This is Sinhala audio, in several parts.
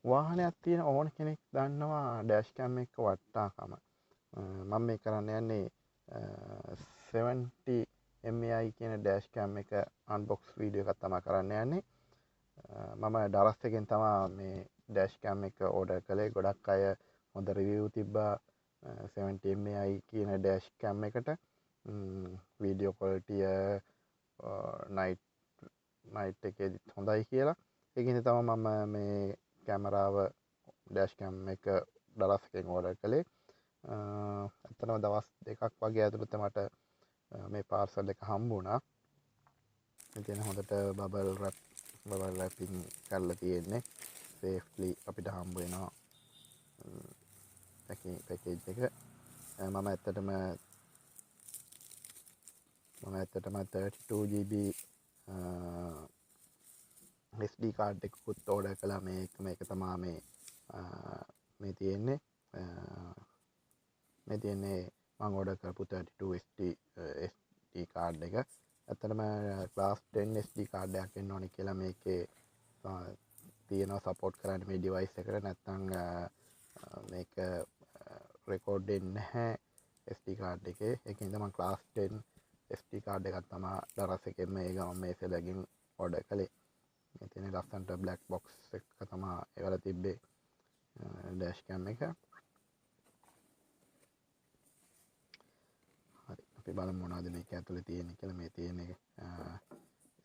වාහනයක් තියෙන ඕන කෙනෙක් දන්නවා ඩෑෂ් කැම් එක වටාකම. මම මේ කරන්න යන්නේ 70 MAI කියන ඩෑෂ් කැම් එක අන්බොක්ස් වීඩියෝ එකක් තමයි කරන්න යන්නේ. මම දරස් එකෙන් තමා මේ ඩෑෂ් කැම් එක ඕඩර් කළේ. ගොඩක් අය හොඳ රිවිව් තිබ්බා 70 MAI කියන ඩෑෂ් කැම් එකට. වීඩියෝ ක්වොලිටිය නයිට් එකේදීත් හොඳයි කියලා. ඒකින් තමයි මම මේ කැමරාව ඩෑෂ් කැම් එක දරස් එකෙන් ඕඩර් කළේ. ඇත්තටම දවස් දෙකක් වගේ ඇතුළත මට මේ පාර්සල් එක හම්බ වුණා. ඉතින් හොඳට බබල් රැපින් කරලා තියෙන්නේ. සේෆ්ලි අපිට හම්බ වෙනවා පැකේජ් එක. මම ඇත්තටම 32GB SD කාඩ් එකකුත් ඕඩර් කළා. මේක තමා මේ තියෙන්නේ. මං ඕඩර් කරපු 32 SD කාඩ් එක. ඇත්තටම ක්ලාස් 10 SD කාඩ් එකක් එන්න ඕනේ කියලා මේකේ තියෙනවා සපෝට් කරන්න මේ ඩිවයිස් එකට. නැත්නම් මේක රෙකෝඩ් වෙන්නේ නැහැ SD කාඩ් එකේ. ඒකින්ද මම ක්ලාස් 10 SD කාඩ් එකක් තමයි දරස් එකෙන් මේ ගමන් මේ සෙලකින් ඕඩර් කළේ. මේ තියෙන ලස්සනට බ්ලැක් බොක්ස් එක තමයි ඒවල තිබ්බේ ඩෑෂ් කැම් එක. හරි, අපි බලමු මොනවද මේක ඇතුලේ තියෙන්නේ කියලා. මේ තියෙන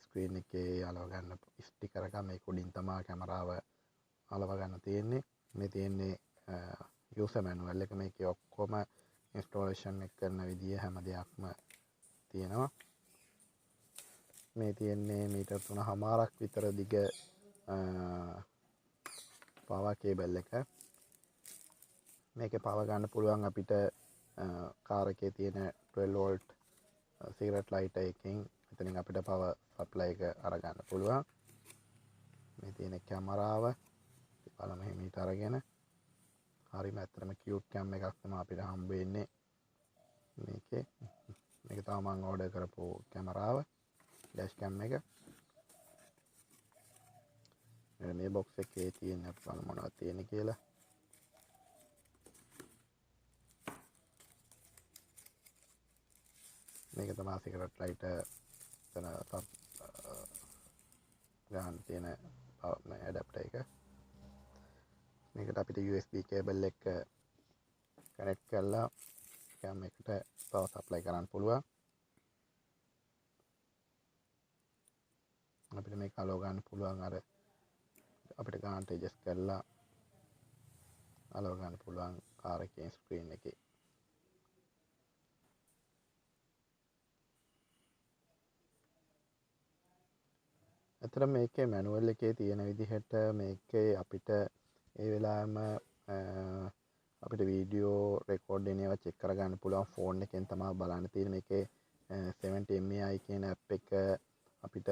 ස්ක්‍රීන් එකේ අලව ගන්න ස්ටිකර් එක. මේක උඩින් තමයි කැමරාව අලව ගන්න තියෙන්නේ. මේ තියෙන්නේ යූසර් මැනුවල් එක. මේකේ ඔක්කොම ඉන්ස්ටෝලේෂන් එක කරන විදිය හැම දෙයක්ම තියෙනවා. මේ තියෙන්නේ මීටර් 3.5ක් විතර දිග පවර් කේබල් එක. මේකේ පවර් ගන්න පුළුවන් අපිට කාර් එකේ තියෙන 12 වෝල්ට් සිගරට් ලයිටර් එකකින්. එතනින් අපිට පවර් සප්ලයි එක අරගන්න පුළුවන්. මේ තියෙන කැමරාව බලමු මෙහෙම අරගෙන. හරිම ඇත්තටම කියුට් කැම් එකක් තමයි අපිට හම්බ වෙන්නේ මේකේ. මේක තමයි මම ඕඩර් කරපු කැමරාව ඩෑෂ් කැම් එක. මේ බොක්ස් එකේ තියෙන අපි බලමු මොනවද තියෙන්නේ කියලා. මේක තමයි සිගරට් ලයිටර් තන ගන්න තියෙන ඇඩැප්ටර් එක. මේකට අපිට USB කේබල් එක කනෙක්ට් කරලා කැම් එකට පවර් සප්ලයි කරන්න පුළුවන්. අපිට මේක අලව ගන්න පුළුවන් අර අපිට ගන්නට ඇඩ්ජස්ට් කරලා අලව ගන්න පුළුවන් කාර් එකේ ස්ක්‍රීන් එකේ. ඇත්තට මේකේ මැනුවල් එකේ තියෙන විදිහට මේකේ අපිට ඒ වෙලාවෙම අපිට වීඩියෝ රෙකෝඩ් වෙන ඒවා චෙක් කරගන්න පුළුවන්. ෆෝන් එකෙන් තමයි බලන්න තියෙන්නේ. මේකේ 70 MAI කියන ඇප් එක අපිට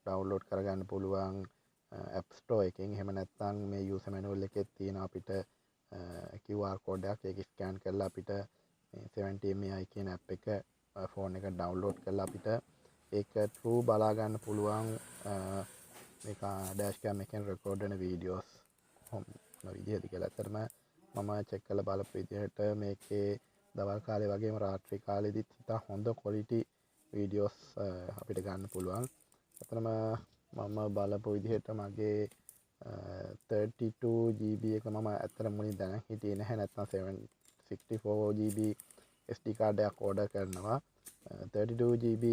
ඩවුන්ලෝඩ් කරගන්න පුළුවන් ඇප් ස්ටෝර් එකෙන්. එහෙම නැත්නම් මේ යූසර් මැනුවල් එකේ තියෙන අපිට QR කෝඩ් එකක්. ඒක ස්කෑන් කරලා අපිට මේ 70 MAI කියන ඇප් එක ෆෝන් එක ඩවුන්ලෝඩ් කරලා අපිට ඒක ට්‍රූ බලා ගන්න පුළුවන්. මේක ඩෑෂ් කැම් එකෙන් රෙකෝඩ් වෙන වීඩියෝස් මොන විදිහද කියලා. ඇත්තටම මම චෙක් කරලා බලපු විදිහට මේකේ දවල් කාලේ වගේම රාත්‍රී කාලෙදිත් ඉතා හොඳ ක්වොලිටි වීඩියෝස් අපිට ගන්න පුළුවන්. ඇත්තටම මම බලපු විදිහට මගේ 32GB එක මම ඇත්තට මුලින් දැන හිටියේ නැහැ. නැත්නම් 64GB SD කාඩ් එකක් ඕඩර් කරනවා. 32GB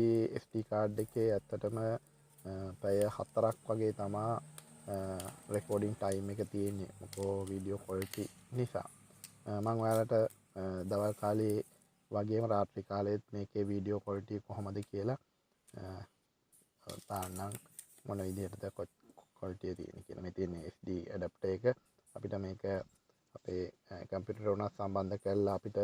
SD කාඩ් එකේ ඇත්තටම පැය 4ක් වගේ තමා රෙකෝඩින් ටයිම් එක තියෙන්නේ. මොකෝ වීඩියෝ ක්වොලිටි නිසා. මම ඔයාලට දවල් කාලේ වගේම රාත්‍රී කාලෙත් මේකේ වීඩියෝ ක්වොලිටි කොහොමද කියලා තාන්නම් මොන විදිහටද ක්වොලිටිය තියෙන්නේ කියලා. මේ තියෙන SD ඇඩැප්ටර් එක අපිට මේක අපේ කම්පියුටර් උනත් සම්බන්ධ කරලා අපිට